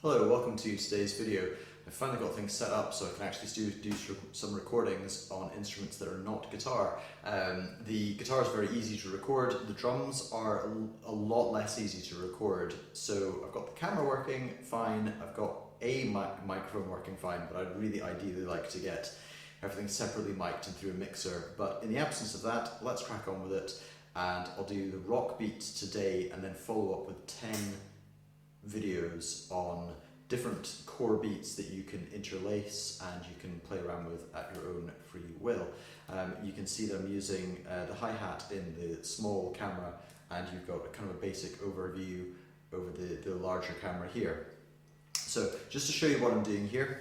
Hello, welcome to today's video. I've finally got things set up so I can actually do some recordings on instruments that are not guitar. The guitar is very easy to record, the drums are a lot less easy to record. So I've got the camera working fine, I've got a microphone working fine, but I'd really ideally like to get everything separately mic'd and through a mixer. But in the absence of that, let's crack on with it, and I'll do the rock beats today and then follow up with 10 videos on different core beats that you can interlace and you can play around with at your own free will. You can see that I'm using the hi-hat in the small camera, and you've got a kind of a basic overview over the larger camera here. So just to show you what I'm doing here.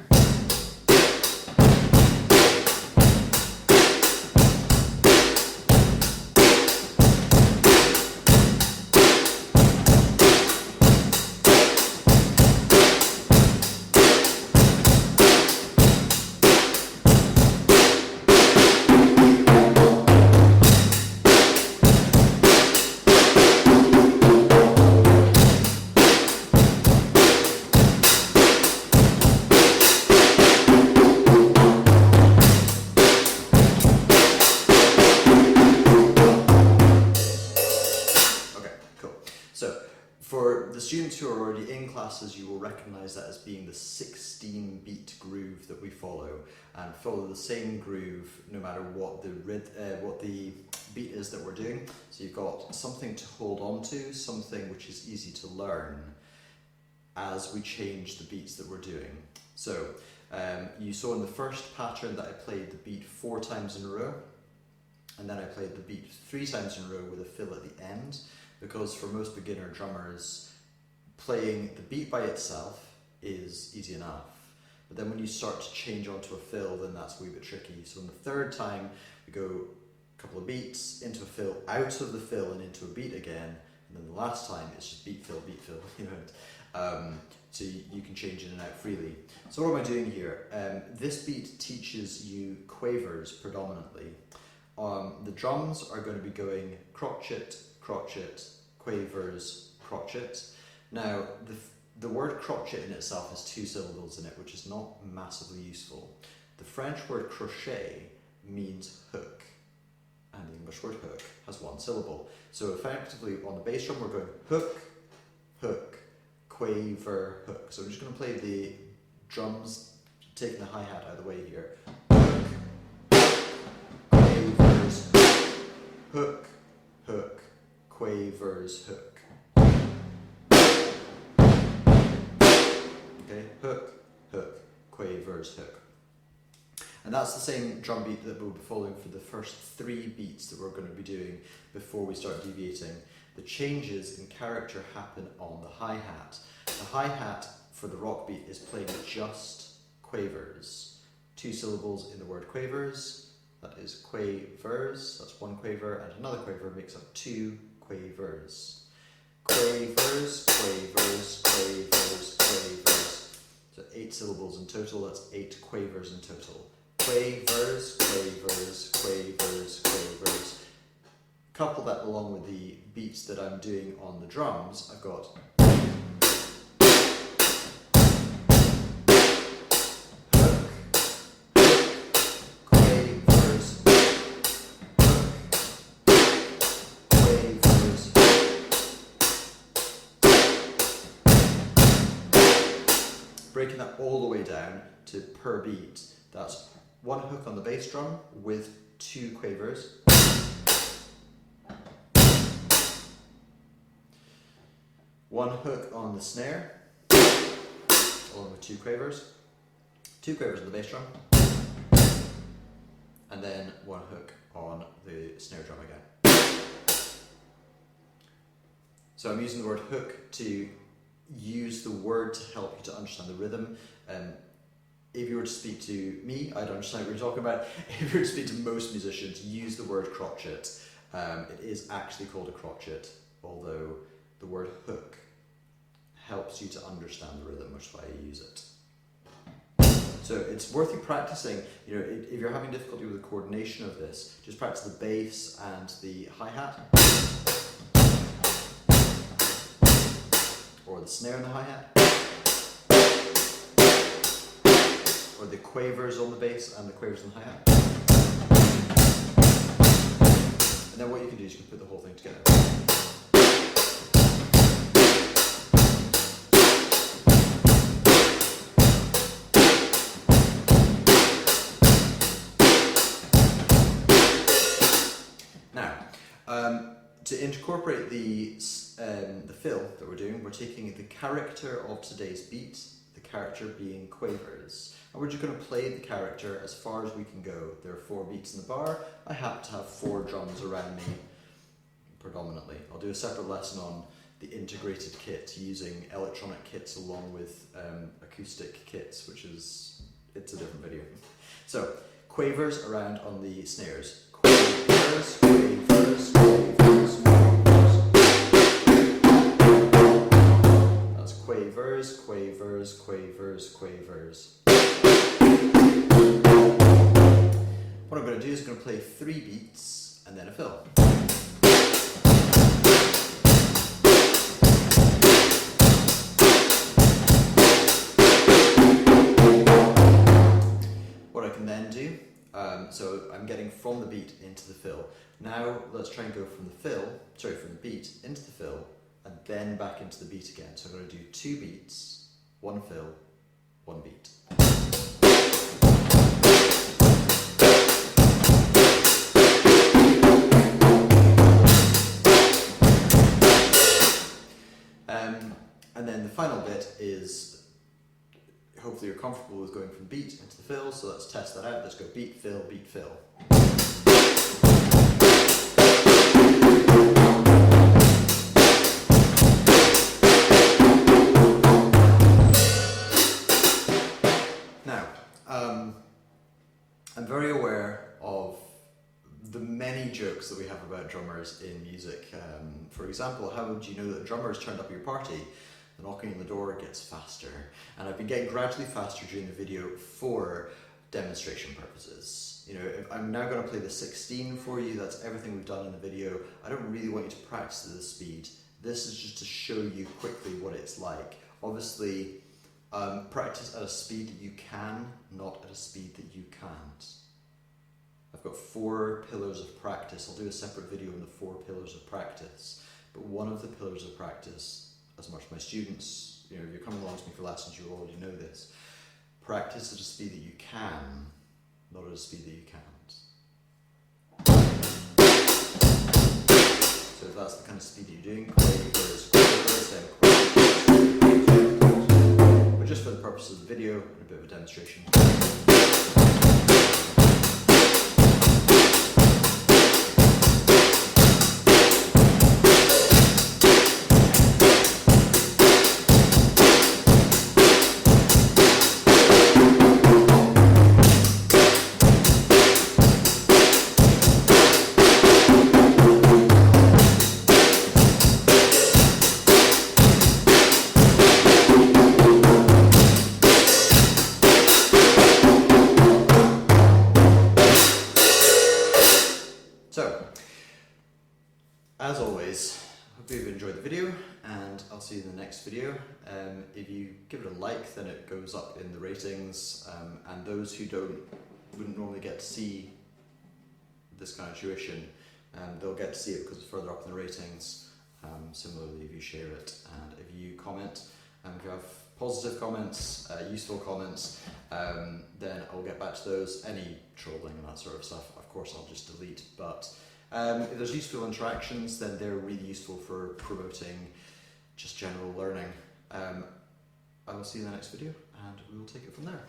For the students who are already in classes, you will recognise that as being the 16-beat groove that we follow, and follow the same groove no matter what the beat is that we're doing. So you've got something to hold on to, something which is easy to learn as we change the beats that we're doing. So you saw in the first pattern that I played the beat 4 times in a row, and then I played the beat 3 times in a row with a fill at the end. Because for most beginner drummers, playing the beat by itself is easy enough. But then when you start to change onto a fill, then that's a wee bit tricky. So in the third time, we go a couple of beats, into a fill, out of the fill and into a beat again. And then the last time, it's just beat, fill, you know. So you can change in and out freely. So what am I doing here? This beat teaches you quavers predominantly. The drums are going to be going crotchet, crotchet, quavers, crotchet. Now, the word crotchet in itself has 2 syllables in it, which is not massively useful. The French word crochet means hook, and the English word hook has 1 syllable. So effectively, on the bass drum, we're going hook, hook, quaver, hook. So I'm just going to play the drums, taking the hi-hat out of the way here. Hook, quavers, hook, hook, quavers, hook. Okay, hook, hook, quavers, hook. And that's the same drum beat that we'll be following for the first 3 beats that we're going to be doing before we start deviating. The changes in character happen on the hi-hat. The hi-hat for the rock beat is playing just quavers. 2 syllables in the word quavers. That is quavers, that's 1 quaver, and another quaver makes up 2 quavers. Quavers, quavers, quavers, quavers. So 8 syllables in total, that's 8 quavers in total. Quavers, quavers, quavers, quavers. Couple that along with the beats that I'm doing on the drums, I've got breaking that all the way down to per beat. That's 1 hook on the bass drum with 2 quavers. 1 hook on the snare, along with 2 quavers. 2 quavers on the bass drum. And then 1 hook on the snare drum again. So I'm using the word hook to use the word to help you to understand the rhythm. If you were to speak to me, I'd understand what you're talking about. If you were to speak to most musicians, use the word crotchet. It is actually called a crotchet, although the word hook helps you to understand the rhythm, which is why I use it. So it's worth you practicing. You know, if you're having difficulty with the coordination of this, just practice the bass and the hi-hat. or the snare and the hi-hat. or the quavers on the bass and the quavers on the hi-hat. And then what you can do is you can put the whole thing together. To incorporate the fill that we're doing, we're taking the character of today's beat, the character being quavers, and we're just going to play the character as far as we can go. There are 4 beats in the bar. I happen to have 4 drums around me, predominantly. I'll do a separate lesson on the integrated kit using electronic kits along with acoustic kits, it's a different video. So, quavers around on the snares. Quavers, quavers, quavers, quavers. That's quavers, quavers, quavers, quavers. What I'm going to do is I'm going to play 3 beats and then a fill. What I can then do, so I'm getting from the beat into the fill. Now let's try and go from the beat into the fill and then back into the beat again. So I'm going to do 2 beats, 1 fill, 1 beat. And then the final bit is, hopefully you're comfortable with going from beat into the fill, so let's test that out. Let's go beat, fill, beat, fill. Now, I'm very aware of the many jokes that we have about drummers in music. For example, how would you know that a drummer has turned up at your party? The knocking on the door gets faster. And I've been getting gradually faster during the video for demonstration purposes. You know, if I'm now going to play the 16 for you. That's everything we've done in the video. I don't really want you to practice at this speed. This is just to show you quickly what it's like. Obviously, practice at a speed that you can, not at a speed that you can't. I've got 4 pillars of practice. I'll do a separate video on the 4 pillars of practice. But one of the pillars of practice, as much as my students, you know, if you're coming along to me for lessons, you already know this. Practice at a speed that you can, not at a speed that you can't. So if that's the kind of speed that you're doing, quavers, quavers, then quavers. But just for the purpose of the video and a bit of a demonstration. So, as always, I hope you've enjoyed the video, and I'll see you in the next video. If you give it a like, then it goes up in the ratings, and those who wouldn't normally get to see this kind of tuition, they'll get to see it because it's further up in the ratings. Similarly, if you share it, and if you comment, if you have positive comments, useful comments, then I'll get back to those. Any trolling and that sort of stuff, of course, I'll just delete. But if there's useful interactions, then they're really useful for promoting just general learning. I will see you in the next video, and we will take it from there.